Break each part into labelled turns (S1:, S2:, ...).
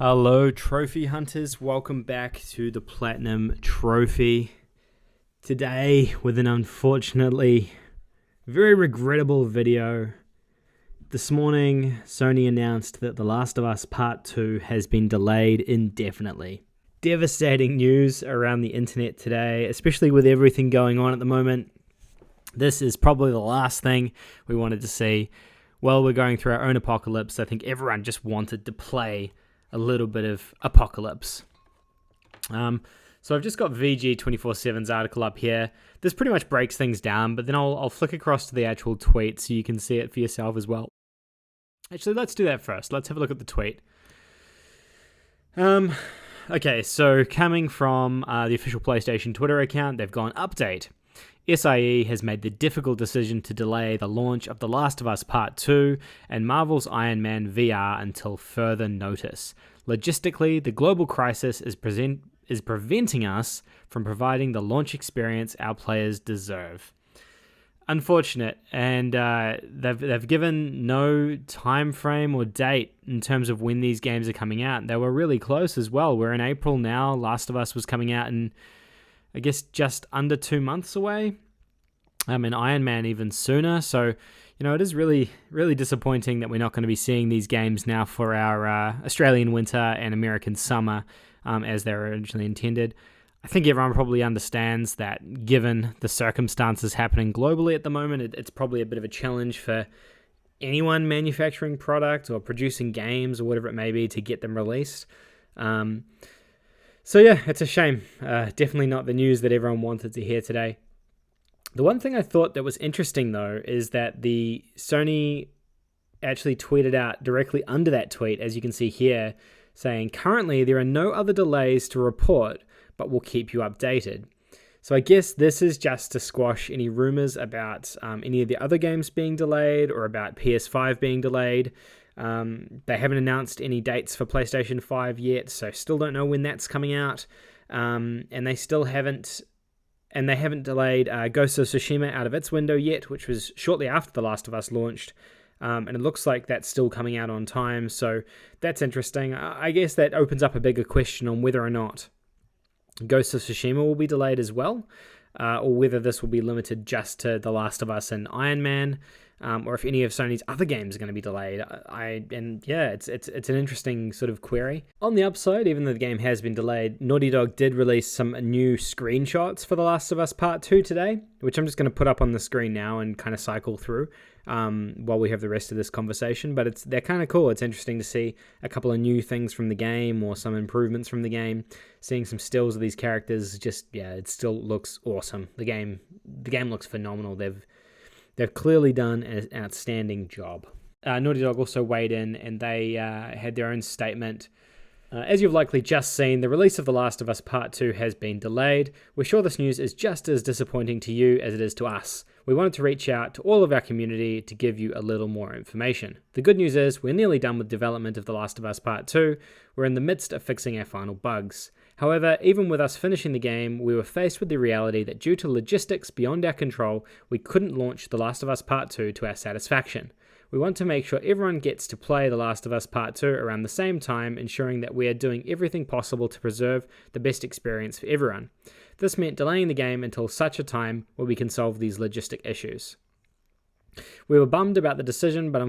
S1: Hello, trophy hunters. Welcome back to the Platinum Trophy. Today, with an unfortunately very regrettable video. This morning, Sony announced that The Last of Us Part 2 has been delayed indefinitely. Devastating news around the internet today, especially with everything going on at the moment. This is probably the last thing we wanted to see. While we're going through our own apocalypse, I think everyone just wanted to play a little bit of apocalypse. So I've just got VG247's article up here. This pretty much breaks things down, but then I'll flick across to the actual tweet so you can see it for yourself as well. Actually, let's do that first. Let's have a look at the tweet. Okay, so coming from the official PlayStation Twitter account, they've gone, update. SIE has made the difficult decision to delay the launch of The Last of Us Part 2 and Marvel's Iron Man VR until further notice. Logistically, the global crisis is preventing us from providing the launch experience our players deserve. Unfortunate, and they've given no time frame or date in terms of when these games are coming out. They were really close as well. We're in April now. Last of Us was coming out in, I guess, just under 2 months away. And Iron Man even sooner. So, it is really, really disappointing that we're not going to be seeing these games now for our Australian winter and American summer as they were originally intended. I think everyone probably understands that given the circumstances happening globally at the moment, it's probably a bit of a challenge for anyone manufacturing product or producing games or whatever it may be to get them released. So yeah, it's a shame. Definitely not the news that everyone wanted to hear today. The one thing I thought that was interesting, though, is that the Sony actually tweeted out directly under that tweet, as you can see here, saying, currently there are no other delays to report, but we'll keep you updated. So I guess this is just to squash any rumors about any of the other games being delayed or about PS5 being delayed. They haven't announced any dates for PlayStation 5 yet, so still don't know when that's coming out. And they haven't delayed Ghost of Tsushima out of its window yet, which was shortly after The Last of Us launched. And it looks like that's still coming out on time, so that's interesting. I guess that opens up a bigger question on whether or not Ghost of Tsushima will be delayed as well, or whether this will be limited just to The Last of Us and Iron Man, or if any of Sony's other games are going to be delayed. It's an interesting sort of query. On the upside, even though the game has been delayed, Naughty Dog did release some new screenshots for The Last of Us Part 2 today, which I'm just going to put up on the screen now and kind of cycle through while we have the rest of this conversation. But they're kind of cool. It's interesting to see a couple of new things from the game or some improvements from the game. Seeing some stills of these characters, it still looks awesome. The game looks phenomenal. They've clearly done an outstanding job. Naughty Dog also weighed in, and they had their own statement. As you've likely just seen, the release of The Last of Us Part 2 has been delayed. We're sure this news is just as disappointing to you as it is to us. We wanted to reach out to all of our community to give you a little more information. The good news is we're nearly done with development of The Last of Us Part 2. We're in the midst of fixing our final bugs. However, even with us finishing the game, we were faced with the reality that due to logistics beyond our control, we couldn't launch The Last of Us Part 2 to our satisfaction. We want to make sure everyone gets to play The Last of Us Part 2 around the same time, ensuring that we are doing everything possible to preserve the best experience for everyone. This meant delaying the game until such a time where we can solve these logistic issues. We were bummed about the decision, but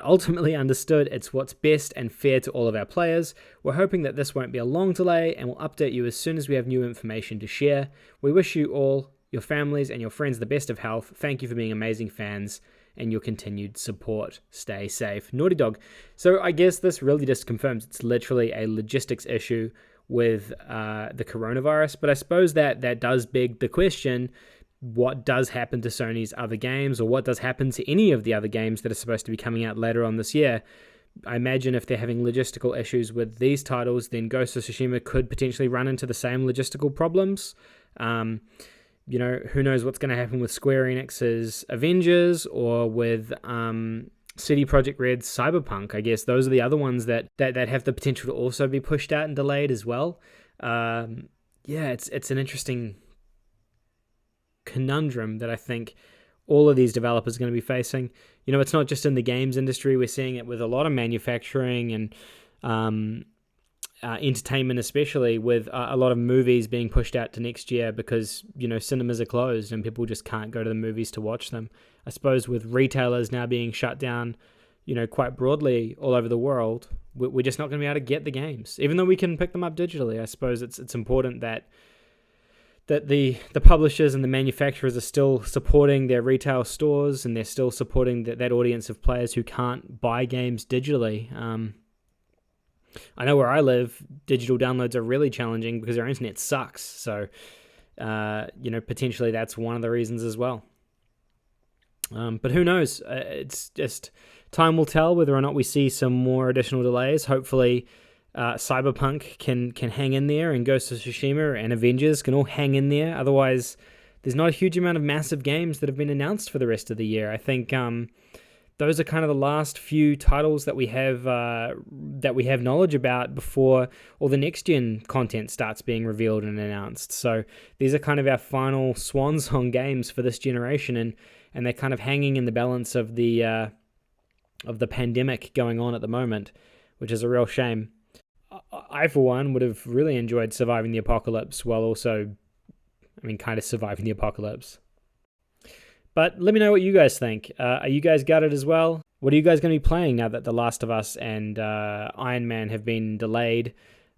S1: ultimately understood it's what's best and fair to all of our players. We're hoping that this won't be a long delay, and we'll update you as soon as we have new information to share. We wish you all, your families and your friends, the best of health. Thank you for being amazing fans and your continued support. Stay safe. Naughty Dog. So I guess this really just confirms it's literally a logistics issue with the coronavirus, but I suppose that does beg the question, what does happen to Sony's other games, or what does happen to any of the other games that are supposed to be coming out later on this year? I imagine if they're having logistical issues with these titles, then Ghost of Tsushima could potentially run into the same logistical problems. Who knows what's going to happen with Square Enix's Avengers or with CD Projekt Red's Cyberpunk. I guess those are the other ones that have the potential to also be pushed out and delayed as well. It's an interesting conundrum that I think all of these developers are going to be facing. You know, it's not just in the games industry. We're seeing it with a lot of manufacturing and entertainment, especially with a lot of movies being pushed out to next year because, you know, cinemas are closed and people just can't go to the movies to watch them. I suppose with retailers now being shut down, you know, quite broadly all over the world, we're just not going to be able to get the games, even though we can pick them up digitally. I suppose it's important that the publishers and the manufacturers are still supporting their retail stores and they're still supporting that audience of players who can't buy games digitally. I know where I live, digital downloads are really challenging because our internet sucks. So, you know, potentially that's one of the reasons as well. But who knows? It's just time will tell whether or not we see some more additional delays. Hopefully, Cyberpunk can hang in there, and Ghost of Tsushima and Avengers can all hang in there. Otherwise, there's not a huge amount of massive games that have been announced for the rest of the year. I think those are kind of the last few titles that we have knowledge about before all the next gen content starts being revealed and announced. So these are kind of our final swan song games for this generation, and they're kind of hanging in the balance of the pandemic going on at the moment, which is a real shame. I, for one, would have really enjoyed surviving the apocalypse while also, kind of surviving the apocalypse. But let me know what you guys think. Are you guys gutted as well? What are you guys going to be playing now that The Last of Us and Iron Man have been delayed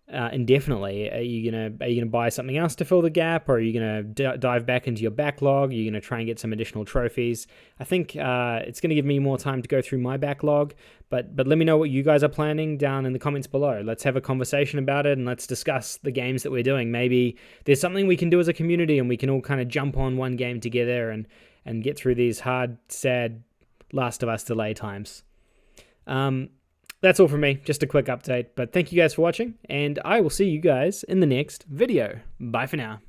S1: indefinitely? Are you gonna buy something else to fill the gap, or are you gonna dive back into your backlog? Are you gonna try and get some additional trophies? I think it's gonna give me more time to go through my backlog. But let me know what you guys are planning down in the comments below. Let's have a conversation about it and let's discuss the games that we're doing. Maybe there's something we can do as a community and we can all kind of jump on one game together and get through these hard, sad Last of Us delay times. That's all from me, just a quick update, but thank you guys for watching, and I will see you guys in the next video. Bye for now.